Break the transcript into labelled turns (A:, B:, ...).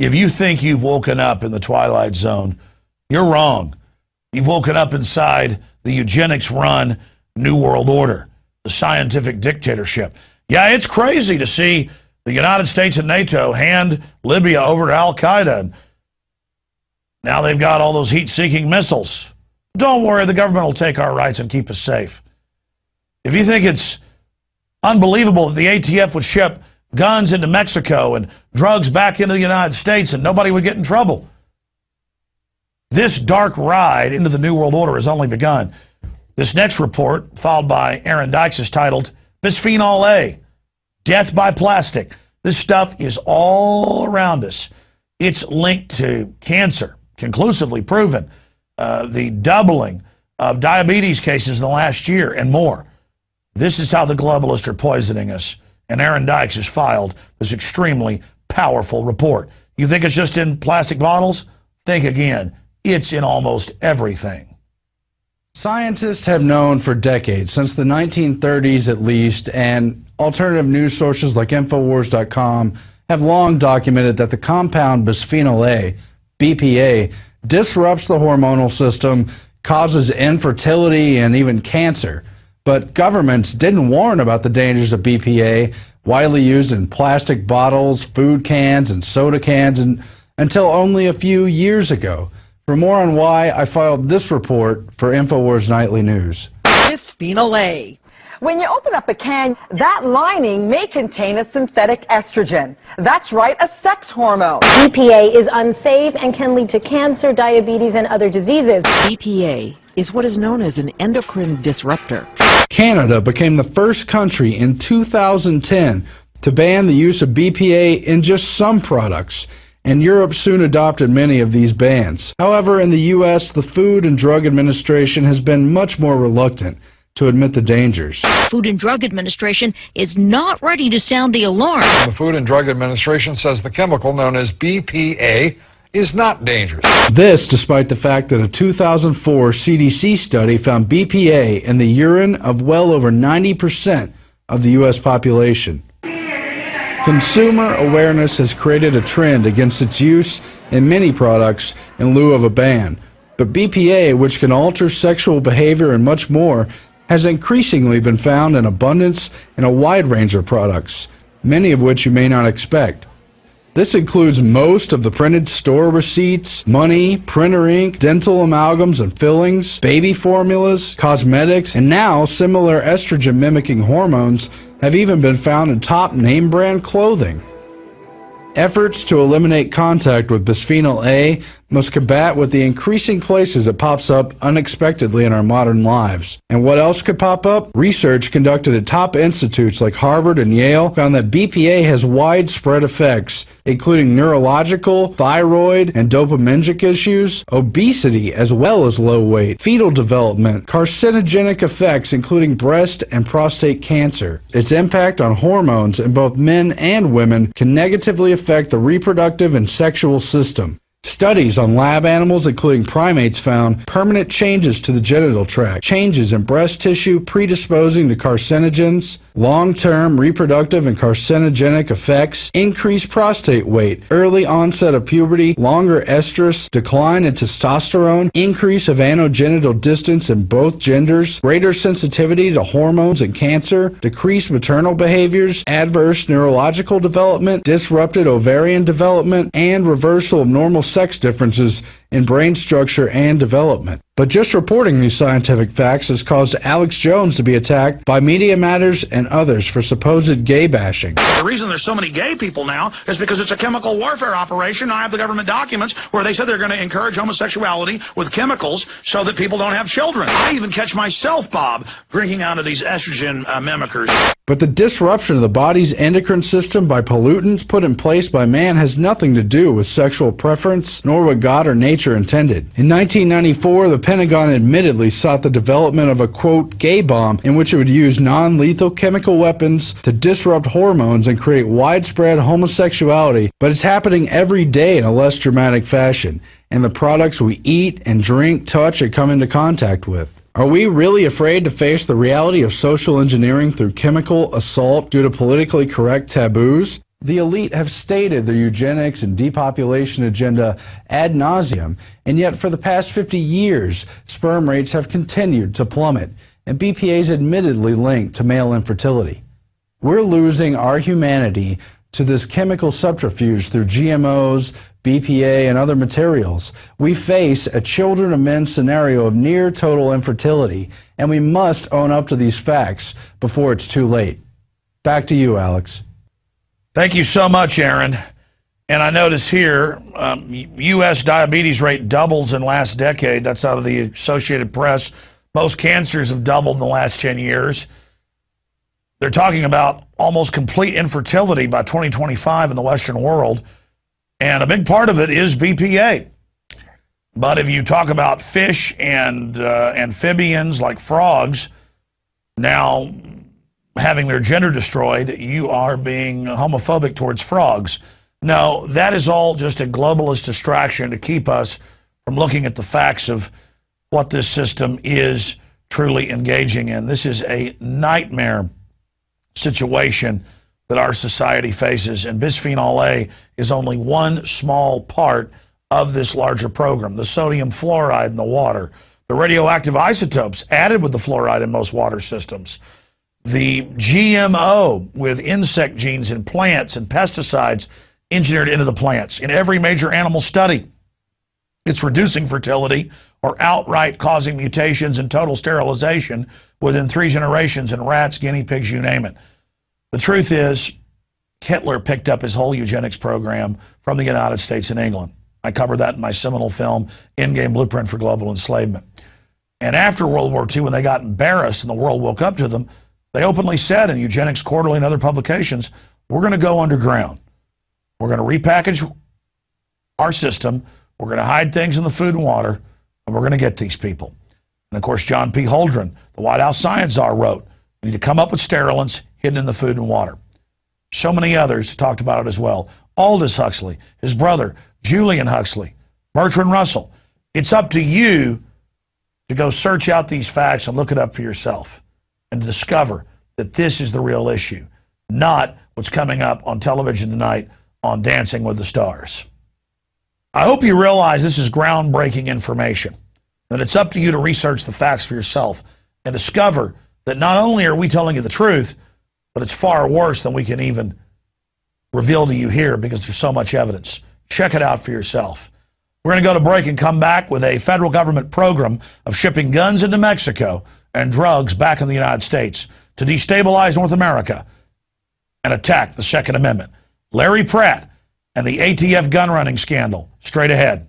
A: If you think you've woken up in the Twilight Zone, you're wrong. You've woken up inside the eugenics-run New World Order, the scientific dictatorship. Yeah, it's crazy to see the United States and NATO hand Libya over to al-Qaeda. And now they've got all those heat-seeking missiles. Don't worry, the government will take our rights and keep us safe. If you think it's unbelievable that the ATF would ship guns into Mexico and drugs back into the United States and nobody would get in trouble, this dark ride into the New World Order has only begun. This next report, filed by Aaron Dykes, is titled Bisfenol A, Death by Plastic. This stuff is all around us. It's linked to cancer, conclusively proven, the doubling of diabetes cases in the last year and more. This is how the globalists are poisoning us. And Aaron Dykes has filed this extremely powerful report. You think it's just in plastic bottles? Think again. It's in almost everything.
B: Scientists have known for decades, since the 1930s at least, and alternative news sources like Infowars.com have long documented that the compound Bisfenol A, BPA, disrupts the hormonal system, causes infertility and even cancer. But governments didn't warn about the dangers of BPA, widely used in plastic bottles, food cans, and soda cans, until only a few years ago. For more on why, I filed this report for Infowars Nightly News.
C: Bisfenol A. When you open up a can, that lining may contain a synthetic estrogen. That's right, a sex hormone.
D: BPA is unsafe and can lead to cancer, diabetes, and other diseases.
E: BPA is what is known as an endocrine disruptor.
B: Canada became the first country in 2010 to ban the use of BPA in just some products, and Europe soon adopted many of these bans. However, in the U.S., the Food and Drug Administration has been much more reluctant to admit the dangers.
F: Food and Drug Administration is not ready to sound the alarm.
G: The Food and Drug Administration says the chemical known as BPA is not dangerous.
B: This despite the fact that a 2004 CDC study found BPA in the urine of well over 90% of the U.S. population. Consumer awareness has created a trend against its use in many products in lieu of a ban. But BPA, which can alter sexual behavior and much more, has increasingly been found in abundance in a wide range of products, many of which you may not expect. This includes most of the printed store receipts, money, printer ink, dental amalgams and fillings, baby formulas, cosmetics, and now similar estrogen-mimicking hormones have even been found in top name-brand clothing. Efforts to eliminate contact with Bisfenol A must combat with the increasing places it pops up unexpectedly in our modern lives. And what else could pop up? Research conducted at top institutes like Harvard and Yale found that BPA has widespread effects, including neurological, thyroid, and dopaminergic issues, obesity as well as low weight, fetal development, carcinogenic effects including breast and prostate cancer. Its impact on hormones in both men and women can negatively affect the reproductive and sexual system. Studies on lab animals, including primates, found permanent changes to the genital tract, changes in breast tissue predisposing to carcinogens, long-term reproductive and carcinogenic effects, increased prostate weight, early onset of puberty, longer estrus, decline in testosterone, increase of anogenital distance in both genders, greater sensitivity to hormones and cancer, decreased maternal behaviors, adverse neurological development, disrupted ovarian development, and reversal of normal sex differences in brain structure and development. But just reporting these scientific facts has caused Alex Jones to be attacked by Media Matters and others for supposed gay bashing.
A: The reason there's so many gay people now is because it's a chemical warfare operation. I have the government documents where they said they're going to encourage homosexuality with chemicals so that people don't have children. I even catch myself, Bob, drinking out of these estrogen mimickers.
B: But the disruption of the body's endocrine system by pollutants put in place by man has nothing to do with sexual preference, nor what God or nature intended. In 1994, the Pentagon admittedly sought the development of a, quote, gay bomb in which it would use non-lethal chemical weapons to disrupt hormones and create widespread homosexuality, but it's happening every day in a less dramatic fashion, and the products we eat and drink, touch, and come into contact with. Are we really afraid to face the reality of social engineering through chemical assault due to politically correct taboos? The elite have stated their eugenics and depopulation agenda ad nauseum, and yet for the past 50 years, sperm rates have continued to plummet, and BPA is admittedly linked to male infertility. We're losing our humanity to this chemical subterfuge through GMOs, BPA, and other materials. We face a children of men scenario of near total infertility, and we must own up to these facts before it's too late. Back to you, Alex.
A: Thank you so much, Aaron. And I notice here, U.S. diabetes rate doubles in last decade. That's out of the Associated Press. Most cancers have doubled in the last 10 years. They're talking about almost complete infertility by 2025 in the Western world. And a big part of it is BPA. But if you talk about fish and amphibians like frogs now having their gender destroyed, you are being homophobic towards frogs. No, that is all just a globalist distraction to keep us from looking at the facts of what this system is truly engaging in. This is a nightmare situation that our society faces, and bisphenol A is only one small part of this larger program. The sodium fluoride in the water, the radioactive isotopes added with the fluoride in most water systems, the GMO with insect genes in plants and pesticides engineered into the plants. In every major animal study, it's reducing fertility or outright causing mutations and total sterilization within 3 generations in rats, guinea pigs, you name it. The truth is, Hitler picked up his whole eugenics program from the United States and England. I covered that in my seminal film, Endgame Blueprint for Global Enslavement. And after World War II, when they got embarrassed and the world woke up to them, they openly said in Eugenics Quarterly and other publications, we're going to go underground. We're going to repackage our system. We're going to hide things in the food and water, and we're going to get these people. And of course, John P. Holdren, the White House science czar, wrote, we need to come up with sterilants hidden in the food and water. So many others talked about it as well. Aldous Huxley, his brother, Julian Huxley, Bertrand Russell. It's up to you to go search out these facts and look it up for yourself and to discover that this is the real issue, not what's coming up on television tonight on Dancing with the Stars. I hope you realize this is groundbreaking information, that it's up to you to research the facts for yourself and discover that not only are we telling you the truth, but it's far worse than we can even reveal to you here because there's so much evidence. Check it out for yourself. We're going to go to break and come back with a federal government program of shipping guns into Mexico and drugs back in the United States to destabilize North America and attack the Second Amendment. Larry Pratt and the ATF gun running scandal. Straight ahead.